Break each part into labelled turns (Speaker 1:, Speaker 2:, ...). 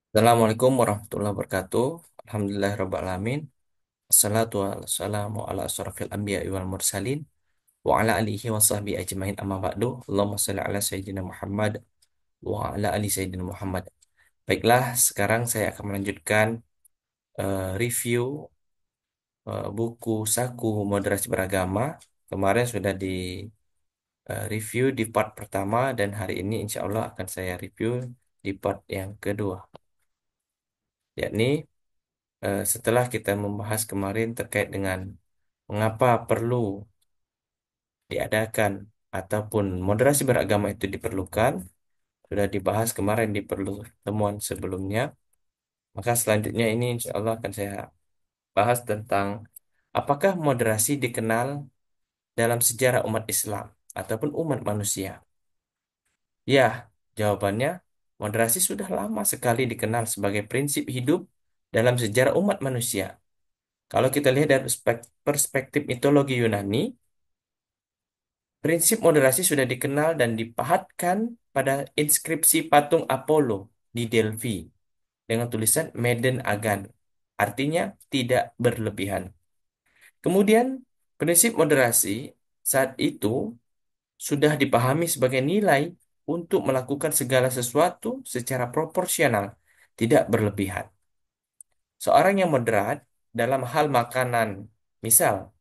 Speaker 1: Assalamualaikum warahmatullahi wabarakatuh. Alhamdulillahirrabbilalamin. Assalatu wassalamu ala asrafil anbiya wal mursalin wa ala alihi wa sahbihi ajmain amma ba'du. Allahumma shalli ala sayyidina Muhammad wa ala ali sayyidina Muhammad. Baiklah, sekarang saya akan melanjutkan review buku Saku Moderasi Beragama. Kemarin sudah di review di part pertama dan hari ini insya Allah akan saya review di part yang kedua, yakni setelah kita membahas kemarin terkait dengan mengapa perlu diadakan ataupun moderasi beragama itu diperlukan, sudah dibahas kemarin di pertemuan sebelumnya. Maka selanjutnya ini insya Allah akan saya bahas tentang apakah moderasi dikenal dalam sejarah umat Islam ataupun umat manusia. Ya, jawabannya moderasi sudah lama sekali dikenal sebagai prinsip hidup dalam sejarah umat manusia. Kalau kita lihat dari perspektif mitologi Yunani, prinsip moderasi sudah dikenal dan dipahatkan pada inskripsi patung Apollo di Delphi dengan tulisan Meden Agan, artinya tidak berlebihan. Kemudian, prinsip moderasi saat itu sudah dipahami sebagai nilai untuk melakukan segala sesuatu secara proporsional, tidak berlebihan. Seorang yang moderat dalam hal makanan, misal,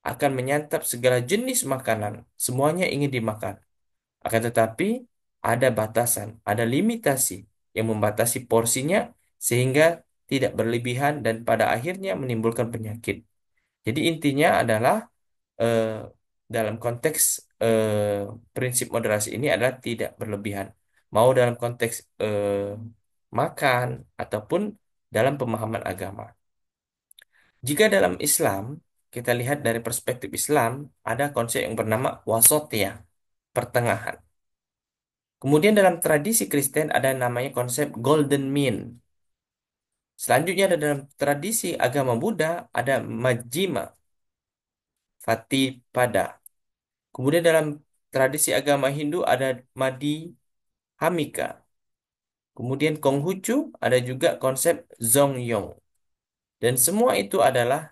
Speaker 1: akan menyantap segala jenis makanan, semuanya ingin dimakan. Akan tetapi, ada batasan, ada limitasi yang membatasi porsinya sehingga tidak berlebihan dan pada akhirnya menimbulkan penyakit. Jadi intinya adalah eh, dalam konteks prinsip moderasi ini adalah tidak berlebihan. Mau dalam konteks makan ataupun dalam pemahaman agama. Jika dalam Islam, kita lihat dari perspektif Islam, ada konsep yang bernama wasatiyah, pertengahan. Kemudian dalam tradisi Kristen ada namanya konsep golden mean. Selanjutnya ada dalam tradisi agama Buddha ada majjhima, patipada. Kemudian dalam tradisi agama Hindu ada madhyamika. Kemudian Konghucu ada juga konsep zongyong. Dan semua itu adalah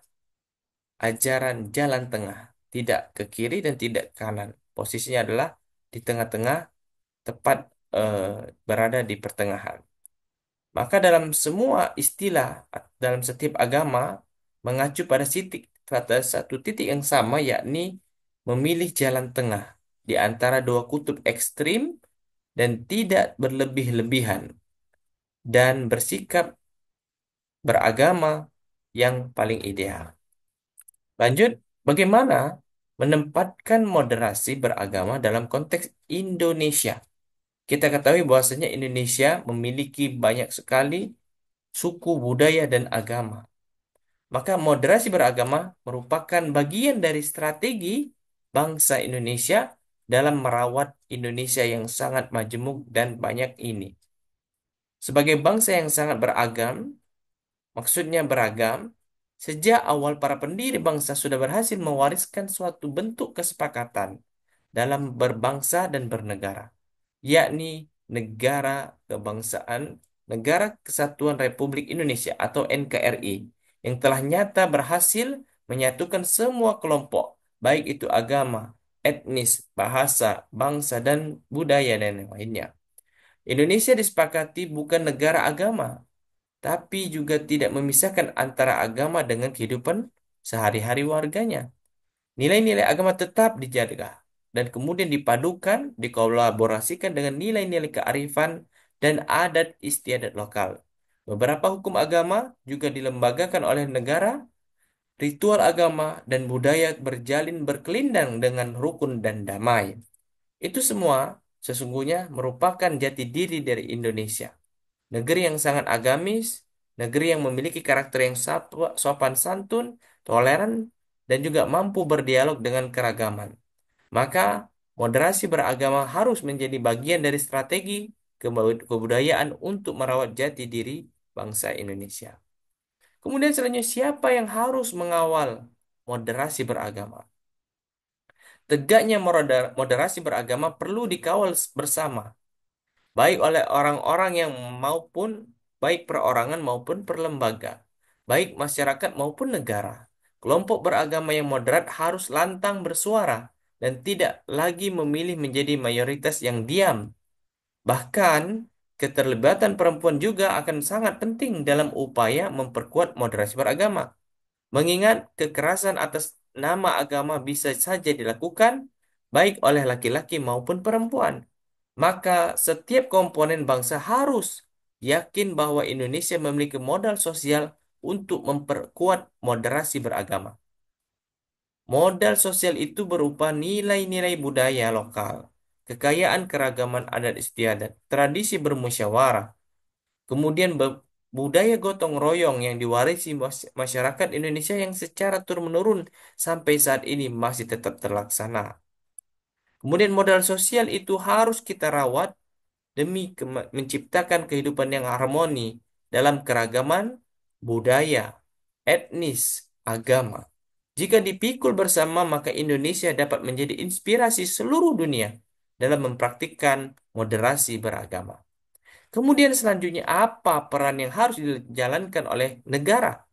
Speaker 1: ajaran jalan tengah, tidak ke kiri dan tidak ke kanan. Posisinya adalah di tengah-tengah, tepat eh, berada di pertengahan. Maka dalam semua istilah, dalam setiap agama, mengacu pada satu titik yang sama, yakni memilih jalan tengah di antara dua kutub ekstrim dan tidak berlebih-lebihan dan bersikap beragama yang paling ideal. Lanjut, bagaimana menempatkan moderasi beragama dalam konteks Indonesia? Kita ketahui bahwasanya Indonesia memiliki banyak sekali suku, budaya, dan agama. Maka moderasi beragama merupakan bagian dari strategi bangsa Indonesia dalam merawat Indonesia yang sangat majemuk dan banyak ini. Sebagai bangsa yang sangat beragam, maksudnya beragam, sejak awal para pendiri bangsa sudah berhasil mewariskan suatu bentuk kesepakatan dalam berbangsa dan bernegara, yakni Negara Kebangsaan, Negara Kesatuan Republik Indonesia atau NKRI, yang telah nyata berhasil menyatukan semua kelompok, baik itu agama, etnis, bahasa, bangsa, dan budaya dan yang lainnya. Indonesia disepakati bukan negara agama, tapi juga tidak memisahkan antara agama dengan kehidupan sehari-hari warganya. Nilai-nilai agama tetap dijaga dan kemudian dipadukan, dikolaborasikan dengan nilai-nilai kearifan dan adat istiadat lokal. Beberapa hukum agama juga dilembagakan oleh negara, ritual agama dan budaya berjalin berkelindang dengan rukun dan damai. Itu semua sesungguhnya merupakan jati diri dari Indonesia. Negeri yang sangat agamis, negeri yang memiliki karakter yang sopan santun, toleran, dan juga mampu berdialog dengan keragaman. Maka, moderasi beragama harus menjadi bagian dari strategi kebudayaan untuk merawat jati diri bangsa Indonesia. Kemudian selanjutnya, siapa yang harus mengawal moderasi beragama? Tegaknya moderasi beragama perlu dikawal bersama, baik oleh orang-orang yang maupun baik perorangan maupun perlembaga, baik masyarakat maupun negara. Kelompok beragama yang moderat harus lantang bersuara dan tidak lagi memilih menjadi mayoritas yang diam. Bahkan, keterlibatan perempuan juga akan sangat penting dalam upaya memperkuat moderasi beragama. Mengingat kekerasan atas nama agama bisa saja dilakukan baik oleh laki-laki maupun perempuan. Maka setiap komponen bangsa harus yakin bahwa Indonesia memiliki modal sosial untuk memperkuat moderasi beragama. Modal sosial itu berupa nilai-nilai budaya lokal, kekayaan keragaman adat istiadat, tradisi bermusyawarah, kemudian budaya gotong royong yang diwarisi masyarakat Indonesia yang secara turun-menurun sampai saat ini masih tetap terlaksana. Kemudian modal sosial itu harus kita rawat demi menciptakan kehidupan yang harmoni dalam keragaman budaya, etnis, agama. Jika dipikul bersama, maka Indonesia dapat menjadi inspirasi seluruh dunia dalam mempraktikkan moderasi beragama. Kemudian selanjutnya apa peran yang harus dijalankan oleh negara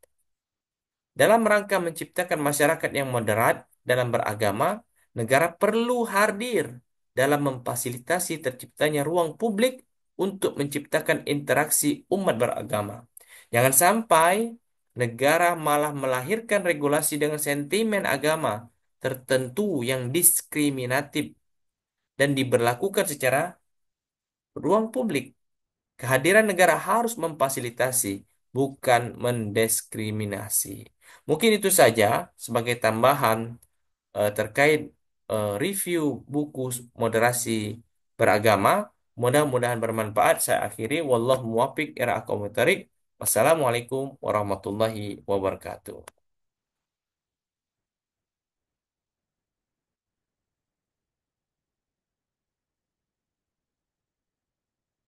Speaker 1: dalam rangka menciptakan masyarakat yang moderat dalam beragama? Negara perlu hadir dalam memfasilitasi terciptanya ruang publik untuk menciptakan interaksi umat beragama. Jangan sampai negara malah melahirkan regulasi dengan sentimen agama tertentu yang diskriminatif dan diberlakukan secara ruang publik. Kehadiran negara harus memfasilitasi, bukan mendiskriminasi. Mungkin itu saja sebagai tambahan terkait review buku moderasi beragama. Mudah-mudahan bermanfaat. Saya akhiri. Wallahu muwaffiq ila aqwamit thoriq. Wassalamualaikum warahmatullahi wabarakatuh.